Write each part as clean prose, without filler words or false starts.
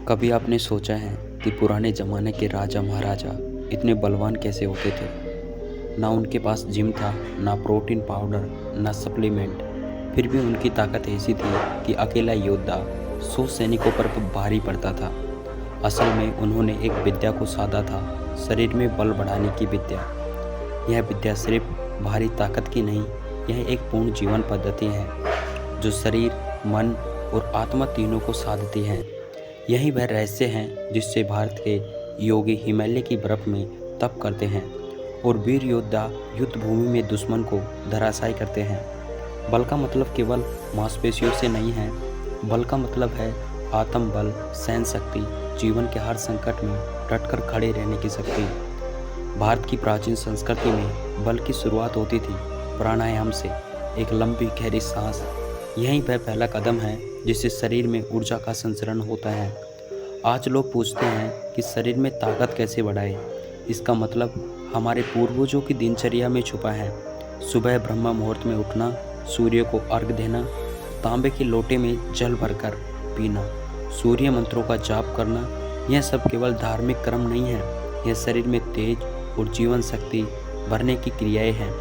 कभी आपने सोचा है कि पुराने ज़माने के राजा महाराजा इतने बलवान कैसे होते थे। ना उनके पास जिम था, ना प्रोटीन पाउडर, ना सप्लीमेंट। फिर भी उनकी ताकत ऐसी थी कि अकेला योद्धा 100 सैनिकों पर भारी पड़ता था। असल में उन्होंने एक विद्या को साधा था, शरीर में बल बढ़ाने की विद्या। यह विद्या सिर्फ भारी ताकत की नहीं, यह एक पूर्ण जीवन पद्धति है जो शरीर, मन और आत्मा तीनों को साधती है। यही वह रहस्य हैं जिससे भारत के योगी हिमालय की बर्फ में तप करते हैं और वीर योद्धा युद्ध भूमि में दुश्मन को धराशायी करते हैं। बल का मतलब केवल मांसपेशियों से नहीं है, बल का मतलब है आत्म बल, सहन शक्ति, जीवन के हर संकट में डटकर खड़े रहने की शक्ति। भारत की प्राचीन संस्कृति में बल की शुरुआत होती थी प्राणायाम से, एक लंबी गहरी सांस। यही वह पहला कदम है जिससे शरीर में ऊर्जा का संचरण होता है। आज लोग पूछते हैं कि शरीर में ताकत कैसे बढ़ाए। इसका मतलब हमारे पूर्वजों की दिनचर्या में छुपा है। सुबह ब्रह्म मुहूर्त में उठना, सूर्य को अर्घ देना, तांबे के लोटे में जल भरकर पीना, सूर्य मंत्रों का जाप करना, यह सब केवल धार्मिक कर्म नहीं है, यह शरीर में तेज और जीवन शक्ति भरने की क्रियाएं हैं।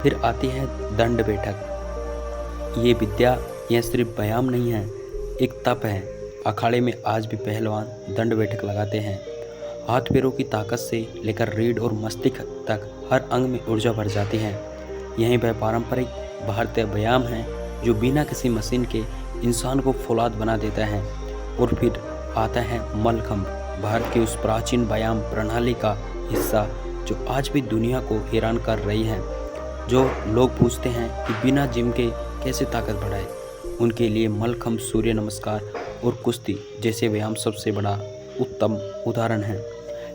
फिर आती है दंड बैठक। ये विद्या यह सिर्फ व्यायाम नहीं है, एक तप है। अखाड़े में आज भी पहलवान दंड बैठक लगाते हैं। हाथ पैरों की ताकत से लेकर रीढ़ और मस्तिष्क तक हर अंग में ऊर्जा भर जाती है। यही वह पारंपरिक भारतीय व्यायाम है जो बिना किसी मशीन के इंसान को फौलाद बना देता है। और फिर आता है मल्लखंब, भारत की उस प्राचीन व्यायाम प्रणाली का हिस्सा जो आज भी दुनिया को हैरान कर रही है। जो लोग पूछते हैं कि बिना जिम के कैसे ताकत बढ़ाए, उनके लिए मल्लखंब, सूर्य नमस्कार और कुश्ती जैसे व्यायाम सबसे बड़ा उत्तम उदाहरण है।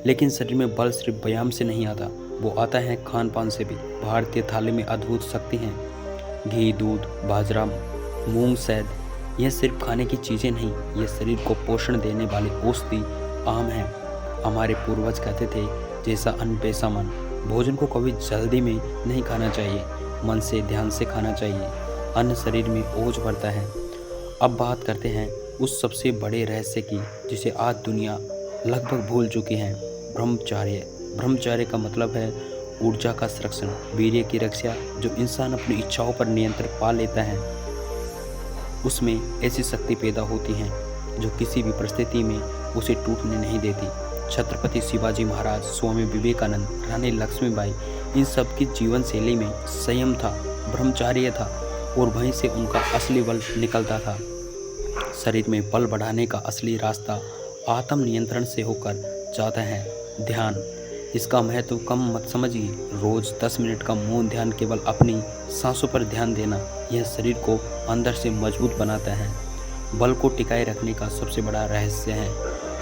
लेकिन शरीर में बल सिर्फ व्यायाम से नहीं आता, वो आता है खान पान से भी। भारतीय थाली में अद्भुत शक्ति है। घी, दूध, बाजरा, मूंग, शहद, यह सिर्फ खाने की चीज़ें नहीं, ये शरीर को पोषण देने वाली औषधि आम है। हमारे पूर्वज कहते थे, जैसा अन्न वैसा मन। भोजन को कभी जल्दी में नहीं खाना चाहिए, मन से, ध्यान से खाना चाहिए। अन्न शरीर में ओज भरता है। अब बात करते हैं उस सबसे बड़े रहस्य की जिसे आज दुनिया लगभग भूल चुकी है, ब्रह्मचर्य। ब्रह्मचर्य का मतलब है ऊर्जा का संरक्षण, वीर्य की रक्षा। जो इंसान अपनी इच्छाओं पर नियंत्रण पा लेता है, उसमें ऐसी शक्ति पैदा होती है जो किसी भी परिस्थिति में उसे टूटने नहीं देती। छत्रपति शिवाजी महाराज, स्वामी विवेकानंद, रानी लक्ष्मीबाई, इन सब की जीवन शैली में संयम था, ब्रह्मचर्य था और वहीं से उनका असली बल निकलता था। शरीर में बल बढ़ाने का असली रास्ता आत्म नियंत्रण से होकर जाता है। ध्यान, इसका महत्व कम मत समझिए। रोज 10 मिनट का मौन ध्यान, केवल अपनी सांसों पर ध्यान देना, यह शरीर को अंदर से मजबूत बनाता है। बल को टिकाए रखने का सबसे बड़ा रहस्य है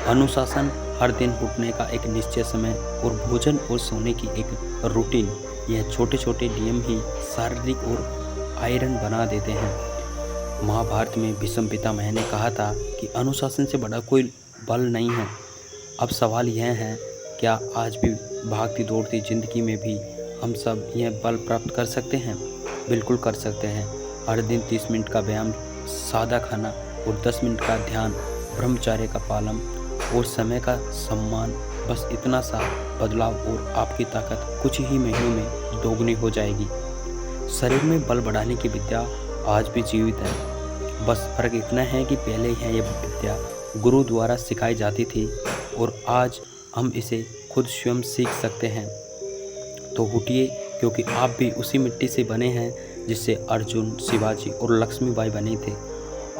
अनुशासन। हर दिन उठने का एक निश्चित समय और भोजन और सोने की एक रूटीन। यह छोटे छोटे नियम ही शारीरिक और आयरन बना देते हैं। महाभारत में भीष्म पितामह ने कहा था कि अनुशासन से बड़ा कोई बल नहीं है। अब सवाल यह है, क्या आज भी भागती दौड़ती जिंदगी में भी हम सब यह बल प्राप्त कर सकते हैं? बिल्कुल कर सकते हैं। हर दिन 30 मिनट का व्यायाम, सादा खाना और 10 मिनट का ध्यान, ब्रह्मचर्य का पालन और समय का सम्मान, बस इतना सा बदलाव और आपकी ताकत कुछ ही महीनों में दोगुनी हो जाएगी। शरीर में बल बढ़ाने की विद्या आज भी जीवित है। बस फर्क इतना है कि पहले यह विद्या गुरु द्वारा सिखाई जाती थी और आज हम इसे खुद स्वयं सीख सकते हैं। तो उठिए, क्योंकि आप भी उसी मिट्टी से बने हैं जिससे अर्जुन, शिवाजी और लक्ष्मीबाई बने थे।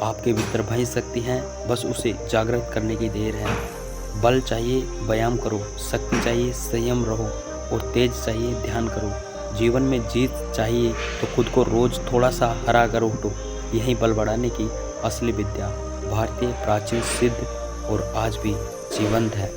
आपके भीतर वही शक्ति है, बस उसे जागृत करने की देर है। बल चाहिए, व्यायाम करो। शक्ति चाहिए, संयम रहो। और तेज चाहिए, ध्यान करो। जीवन में जीत चाहिए तो खुद को रोज थोड़ा सा हरा कर उठो। यही बल बढ़ाने की असली विद्या भारतीय प्राचीन सिद्ध और आज भी जीवंत है।